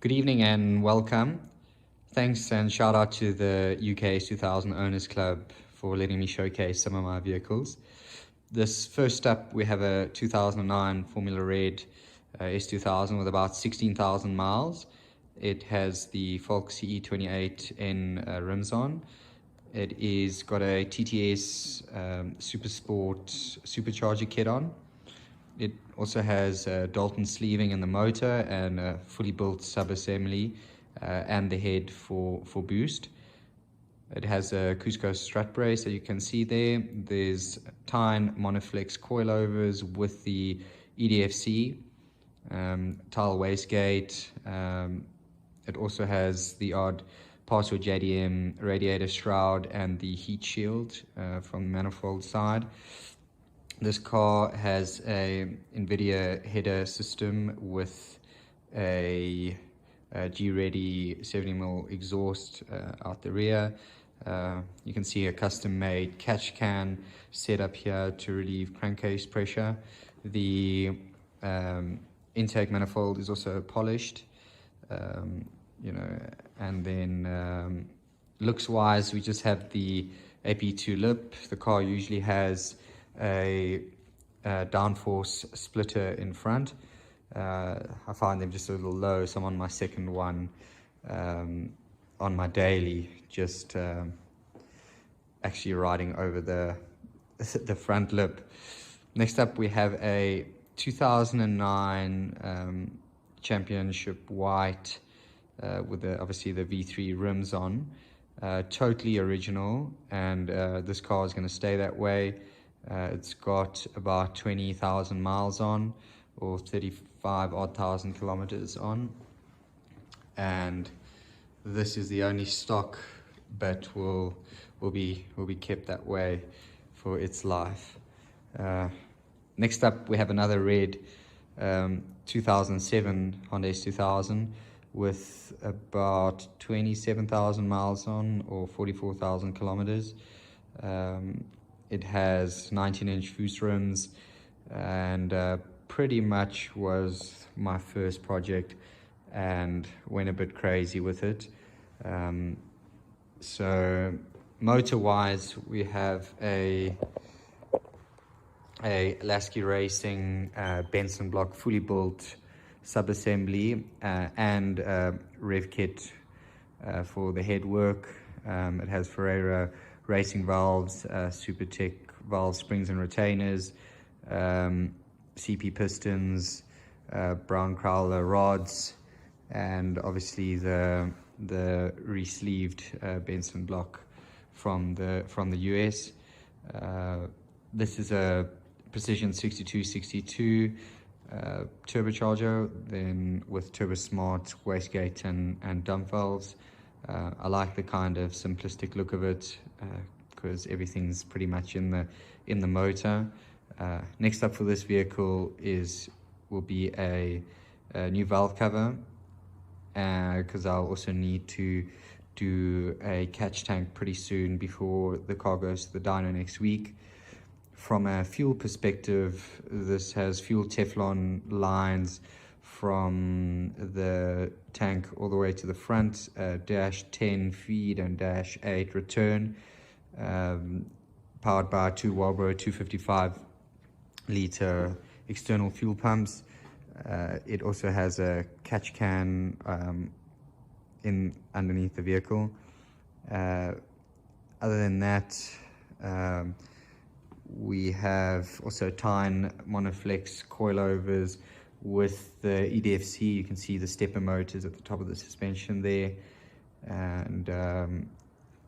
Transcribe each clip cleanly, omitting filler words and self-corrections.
Good evening and welcome. Thanks and shout out to the UK 2000 Owners Club for letting me showcase some of my vehicles. This first up, we have a 2009 Formula Red S2000 with about 16,000 miles. It has the Falk CE28N rims on. It is got a TTS Super Sport supercharger kit on. It also has Dalton sleeving in the motor and a fully built sub-assembly and the head for boost. It has a Cusco strut brace that you can see there. There's Tyne Monoflex coilovers with the EDFC, tile wastegate. It also has the odd partial JDM radiator shroud and the heat shield from the manifold side. This car has a NVIDIA header system with a G-Ready 70mm exhaust out the rear. You can see a custom-made catch can set up here to relieve crankcase pressure. The intake manifold is also polished, and then looks-wise, we just have the AP2 lip. The car usually has a downforce splitter in front. I find them just a little low, so I'm on my second one on my daily, just actually riding over the front lip. Next up, we have a 2009 Championship White with obviously the V3 rims on. Totally original, and this car is going to stay that way. It's got about 20,000 miles on, or 35 odd thousand kilometers on, and this is the only stock, but will be kept that way for its life. Next up, we have another red 2007 Honda S2000 with about 27,000 miles on, or 44,000 kilometers. It has 19-inch Foos rims, and pretty much was my first project and went a bit crazy with it. So motor-wise, we have a Lasky Racing Benson block fully built sub-assembly and rev kit for the head work. It has Ferreira racing valves, Supertech valve springs and retainers, CP pistons, brown Crowler rods, and obviously the re-sleeved Benson block from the US. This is a Precision 6262 turbocharger, then with Turbo Smart wastegate and dump valves. I like the kind of simplistic look of it because everything's pretty much in the motor. Next up for this vehicle will be a new valve cover, because I'll also need to do a catch tank pretty soon before the car goes to the dyno next week. From a fuel perspective, this has fuel Teflon lines from the tank all the way to the front, dash 10 feed and dash 8 return, powered by two Walbro 255 liter external fuel pumps. It also has a catch can underneath the vehicle. Other than that, we have also Tyne Monoflex coilovers with the EDFC. You can see the stepper motors at the top of the suspension there. And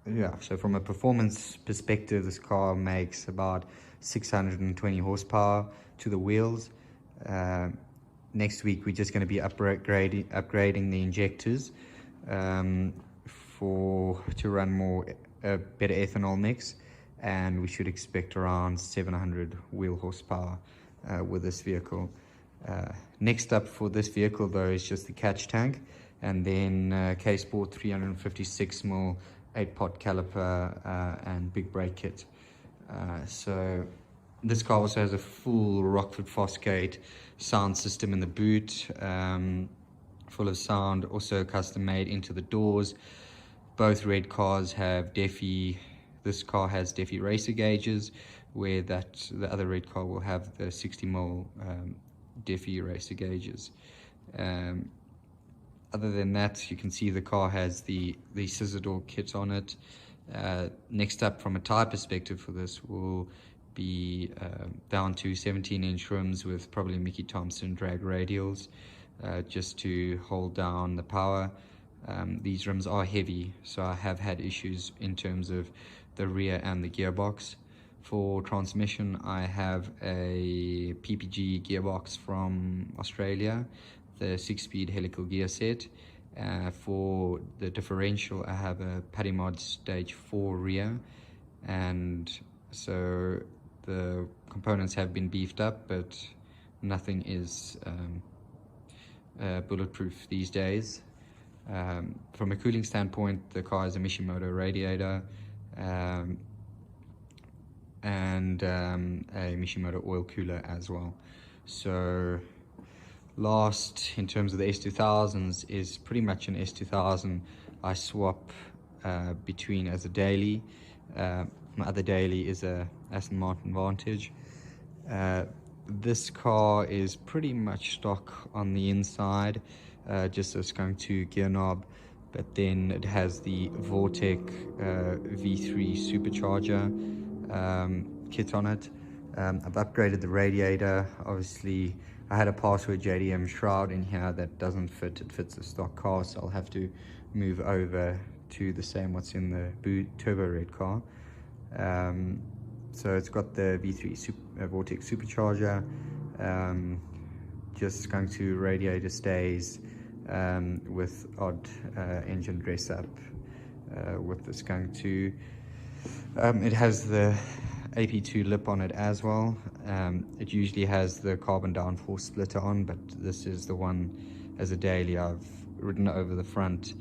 yeah, so from a performance perspective, this car makes about 620 horsepower to the wheels. Next week, we're just going to be upgrading the injectors to run better ethanol mix, and we should expect around 700 wheel horsepower with this vehicle. Next up for this vehicle though is just the catch tank, and then K-Sport 356mm 8-pot caliper and big brake kit. So this car also has a full Rockford Fosgate sound system in the boot, full of sound, also custom made into the doors. Both red cars have this car has Defi racer gauges, where the other red car will have the 60mm Defi racer gauges. Other than that, you can see the car has the scissor door kit on it. Next up, from a tire perspective for this, will be down to 17-inch rims with probably Mickey Thompson drag radials, just to hold down the power. These rims are heavy, so I have had issues in terms of the rear and the gearbox. For transmission, I have a PPG gearbox from Australia, the 6-speed helical gear set. For the differential, I have a Paddy Mod Stage 4 rear, and so the components have been beefed up, but nothing is bulletproof these days. From a cooling standpoint, the car has a Mishimoto radiator and a Mishimoto oil cooler as well. So last, in terms of the S2000s, is pretty much an S2000 I swap between as a daily. My other daily is a Aston Martin Vantage. This car is pretty much stock on the inside, just a S2KUK gear knob, but then it has the Vortec V3 supercharger kit on it. I've upgraded the radiator. Obviously, I had a password JDM shroud in here that doesn't fit. It fits the stock car, so I'll have to move over to the same what's in the turbo red car. So it's got the V3 Vortec supercharger, just going to radiator stays with odd engine dress up with the S2KUK. It has the AP2 lip on it as well. It usually has the carbon downforce splitter on, but this is the one as a daily. I've ridden over the front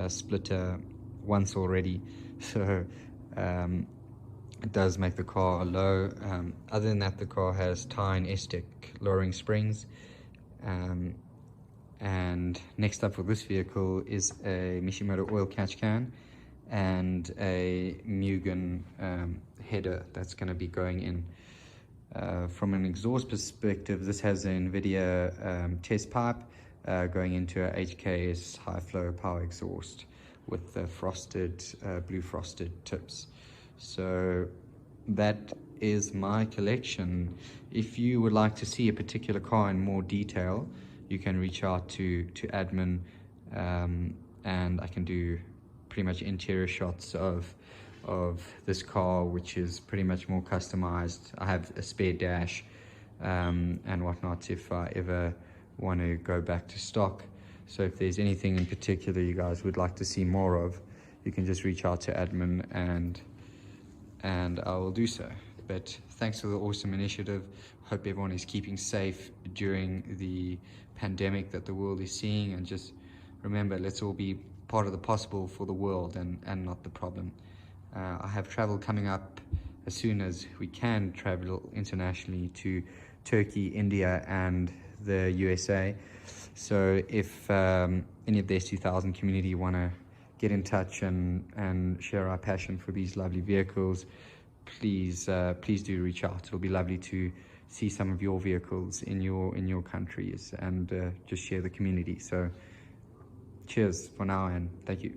splitter once already, so it does make the car low. Other than that, the car has Tyne S-Tech lowering springs. And next up for this vehicle is a Mishimoto oil catch can and a Mugen header that's going to be going in. From an exhaust perspective, this has an NVIDIA test pipe going into a HKS high flow power exhaust with the frosted, blue frosted tips. So that is my collection. If you would like to see a particular car in more detail, you can reach out to admin, and I can do pretty much interior shots of this car, which is pretty much more customized. I have a spare dash and whatnot if I ever want to go back to stock. So if there's anything in particular you guys would like to see more of, you can just reach out to admin and I will do so. But thanks for the awesome initiative. Hope everyone is keeping safe during the pandemic that the world is seeing, and just remember, let's all be part of the possible for the world and not the problem. I have travel coming up as soon as we can travel internationally to Turkey, India, and the USA. So if any of the S2000 community want to get in touch and share our passion for these lovely vehicles, please do reach out. It'll be lovely to see some of your vehicles in your countries and just share the community. So cheers for now, and thank you.